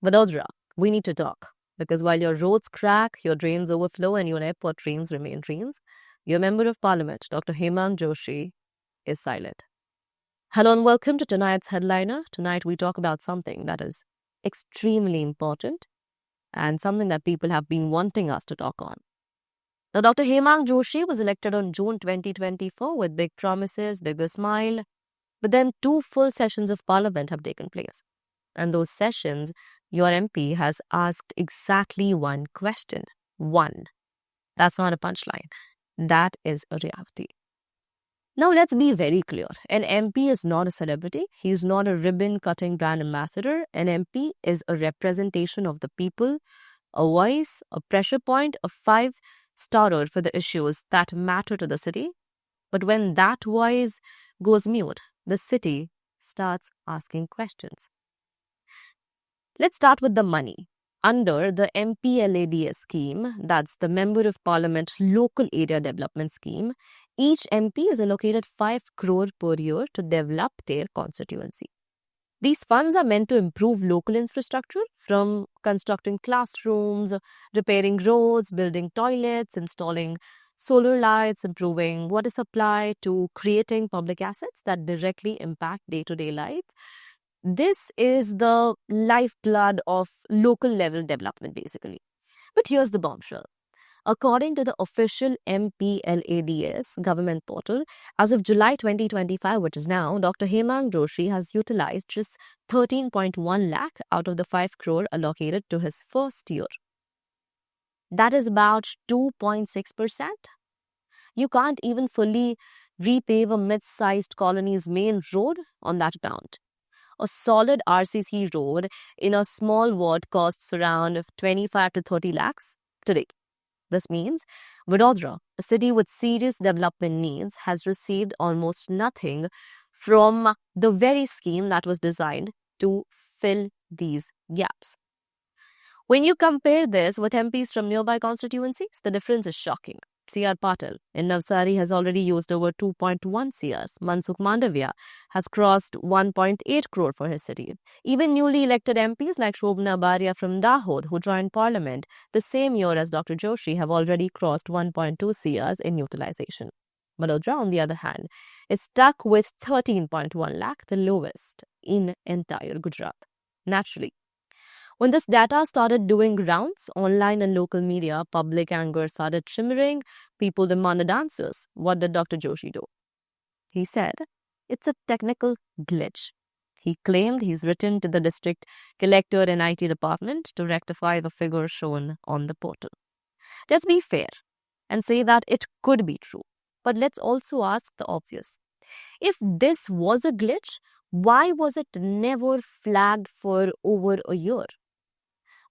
Vadodara, we need to talk. Because while your roads crack, your drains overflow, and your airport dreams remain dreams, your Member of Parliament, Dr. Hemang Joshi, is silent. Hello and welcome to tonight's headliner. Tonight we talk about something that is extremely important and something that people have been wanting us to talk on. Now, Dr. Hemang Joshi was elected on June 2024 with big promises, bigger smile, but then 2 full sessions of Parliament have taken place. And those sessions, your MP has asked exactly one question. One. That's not a punchline. That is a reality. Now, let's be very clear. An MP is not a celebrity. He's not a ribbon-cutting brand ambassador. An MP is a representation of the people, a voice, a pressure point, a five-starrer for the issues that matter to the city. But when that voice goes mute, the city starts asking questions. Let's start with the money. Under the MPLADS scheme, that's the Member of Parliament Local Area Development Scheme, each MP is allocated 5 crore per year to develop their constituency. These funds are meant to improve local infrastructure, from constructing classrooms, repairing roads, building toilets, installing solar lights, improving water supply, to creating public assets that directly impact day-to-day life. This is the lifeblood of local level development, basically. But here's the bombshell. According to the official MPLADS government portal, as of July 2025, which is now, Dr. Hemang Joshi has utilized just 13.1 lakh out of the 5 crore allocated to his first year. That is about 2.6%. You can't even fully repave a mid-sized colony's main road on that amount. A solid RCC road in a small ward costs around 25 to 30 lakhs today. This means Vadodara, a city with serious development needs, has received almost nothing from the very scheme that was designed to fill these gaps. When you compare this with MPs from nearby constituencies, the difference is shocking. C.R. Patil in Navsari has already used over 2.1 CRs. Mansukh Mandavia has crossed 1.8 crore for his city. Even newly elected MPs like Shobna Baria from Dahod, who joined parliament the same year as Dr. Joshi, have already crossed 1.2 CRs in utilization. Vadodara, on the other hand, is stuck with 13.1 lakh, the lowest in entire Gujarat. Naturally, when this data started doing rounds online and local media, public anger started shimmering. People demanded answers. What did Dr. Joshi do? He said, it's a technical glitch. He claimed he's written to the district collector and IT department to rectify the figure shown on the portal. Let's be fair and say that it could be true. But let's also ask the obvious. If this was a glitch, why was it never flagged for over a year?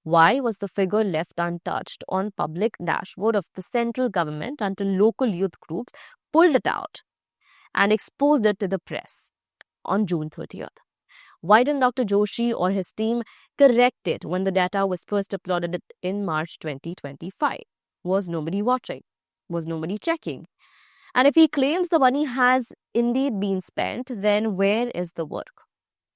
Why was the figure left untouched on public dashboard of the central government until local youth groups pulled it out and exposed it to the press on June 30th? Why didn't Dr. Joshi or his team correct it when the data was first uploaded in March 2025? Was nobody watching? Was nobody checking? And if he claims the money has indeed been spent, then where is the work?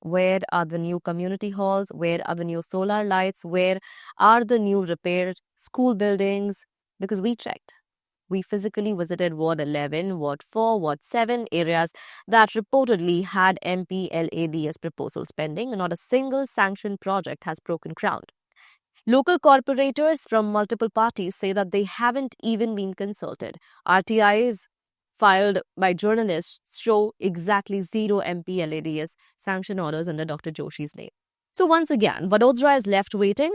Where are the new community halls? Where are the new solar lights? Where are the new repaired school buildings? Because we checked. We physically visited Ward 11, Ward 4, Ward 7, areas that reportedly had MPLADS proposals pending, and not a single sanctioned project has broken ground. Local corporators from multiple parties say that they haven't even been consulted. RTIs filed by journalists show exactly 0 MPLADS sanction orders under Dr. Joshi's name. So once again, Vadodara is left waiting,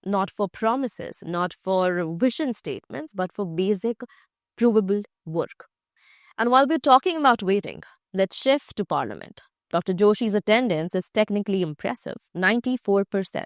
not for promises, not for vision statements, but for basic, provable work. And while we're talking about waiting, let's shift to Parliament. Dr. Joshi's attendance is technically impressive, 94%.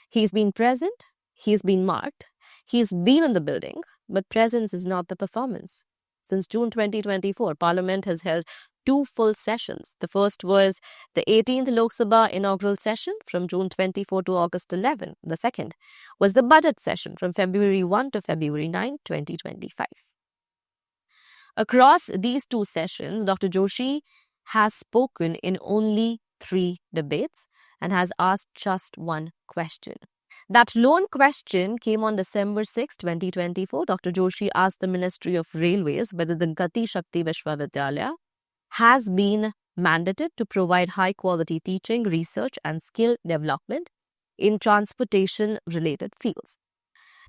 He's been present, he's been marked, he's been in the building, but presence is not the performance. Since June 2024, Parliament has held 2 full sessions. The first was the 18th Lok Sabha inaugural session from June 24 to August 11. The second was the budget session from February 1 to February 9, 2025. Across these 2 sessions, Dr. Joshi has spoken in only 3 debates. and has asked just one question. That lone question came on December 6, 2024. Dr. Joshi asked the Ministry of Railways whether the Gati Shakti Vishwavidyalaya has been mandated to provide high-quality teaching, research and skill development in transportation-related fields.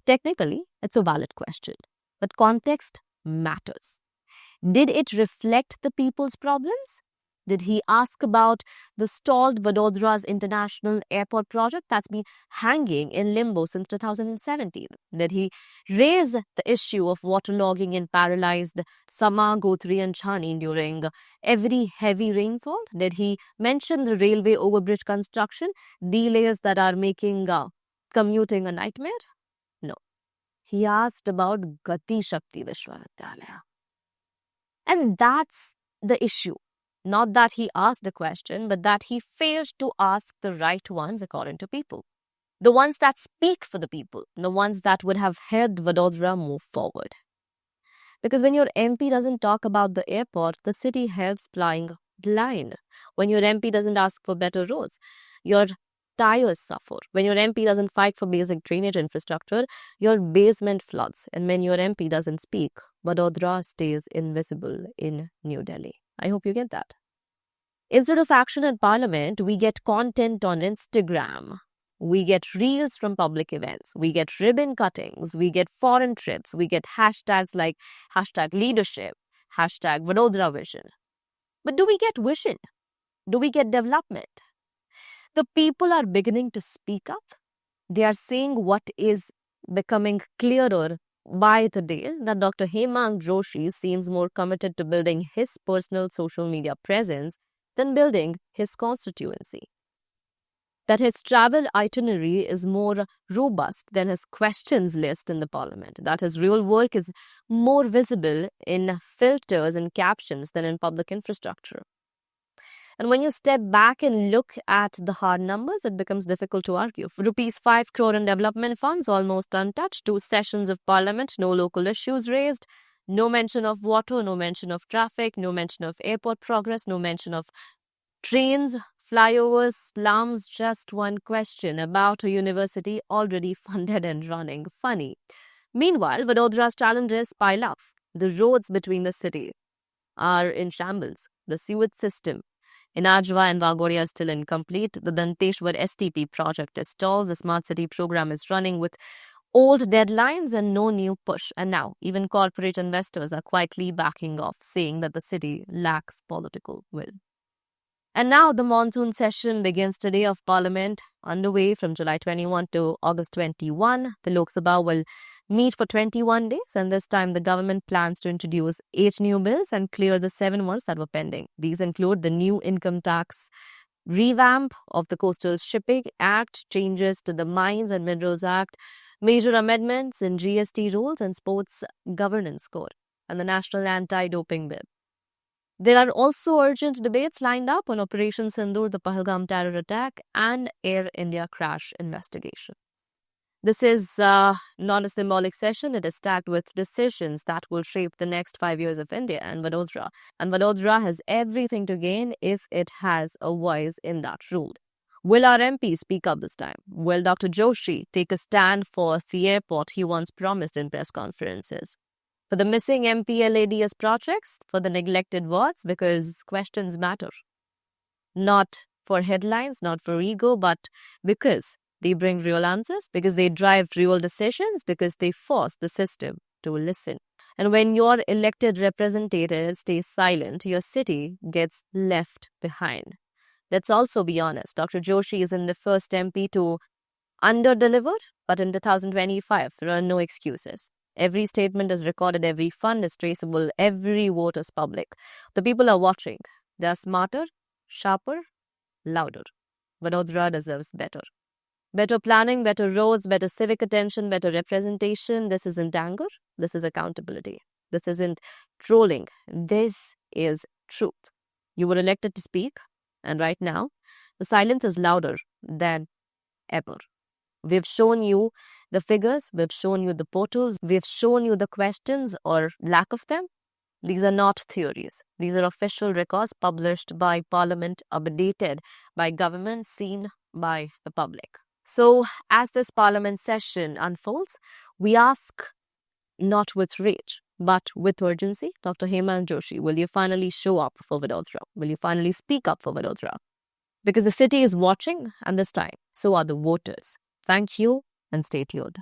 Technically, it's a valid question, but context matters. Did it reflect the people's problems? Did he ask about the stalled Vadodara's international airport project that's been hanging in limbo since 2017? Did he raise the issue of waterlogging in paralyzed Sama, Gothri and Chhani during every heavy rainfall? Did he mention the railway overbridge construction delays that are making commuting a nightmare? No. He asked about Gati Shakti Vishwavidyalaya. And that's the issue. Not that he asked the question, but that he failed to ask the right ones according to people. The ones that speak for the people, the ones that would have helped Vadodara move forward. Because when your MP doesn't talk about the airport, the city helps flying blind. When your MP doesn't ask for better roads, your tires suffer. When your MP doesn't fight for basic drainage infrastructure, your basement floods. And when your MP doesn't speak, Vadodara stays invisible in New Delhi. I hope you get that. Instead of action in Parliament, we get content on Instagram. We get reels from public events. We get ribbon cuttings. We get foreign trips. We get hashtags like hashtag leadership, hashtag Vadodara vision. But do we get vision? Do we get development? The people are beginning to speak up. They are saying what is becoming clearer by the day, that Dr. Hemang Joshi seems more committed to building his personal social media presence than building his constituency. That his travel itinerary is more robust than his questions list in the parliament. That his real work is more visible in filters and captions than in public infrastructure. And when you step back and look at the hard numbers, it becomes difficult to argue. Rupees 5 crore in development funds, almost untouched. 2 sessions of parliament, no local issues raised. No mention of water, no mention of traffic, no mention of airport progress, no mention of trains, flyovers, slums. Just one question about a university already funded and running. Funny. Meanwhile, Vadodara's challenges pile up. The roads between the city are in shambles. The sewage system in Ajwa and Vagoria is still incomplete. The Danteshwar STP project is stalled. The Smart City program is running with old deadlines and no new push. And now, even corporate investors are quietly backing off, saying that the city lacks political will. And now the monsoon session begins today of Parliament, underway from July 21 to August 21. The Lok Sabha will meet for 21 days, and this time the government plans to introduce 8 new bills and clear the 7 ones that were pending. These include the new income tax revamp of the Coastal Shipping Act, changes to the Mines and Minerals Act, major amendments in GST rules and sports governance code, and the National Anti-Doping Bill. There are also urgent debates lined up on Operation Sindoor, the Pahalgam terror attack, and Air India crash investigation. This is not a symbolic session. It is stacked with decisions that will shape the next 5 years of India and Vadodara. And Vadodara has everything to gain if it has a voice in that rule. Will our MP speak up this time? Will Dr. Joshi take a stand for the airport he once promised in press conferences? For the missing MPLADS projects, for the neglected wards, because questions matter. Not for headlines, not for ego, but because they bring real answers, because they drive real decisions, because they force the system to listen. And when your elected representative stays silent, your city gets left behind. Let's also be honest. Dr. Joshi isn't the first MP to under-deliver, but in 2025, there are no excuses. Every statement is recorded, every fund is traceable, every vote is public. The people are watching. They are smarter, sharper, louder. Vadodara deserves better. Better planning, better roads, better civic attention, better representation. This isn't anger. This is accountability. This isn't trolling. This is truth. You were elected to speak, and right now, the silence is louder than ever. We've shown you the figures, we've shown you the portals, we've shown you the questions or lack of them. These are not theories. These are official records published by Parliament, updated by government, seen by the public. So, as this Parliament session unfolds, we ask not with rage, but with urgency. Dr. Hemant Joshi, will you finally show up for Vadodara? Will you finally speak up for Vadodara? Because the city is watching, and this time, so are the voters. Thank you, and stay tuned.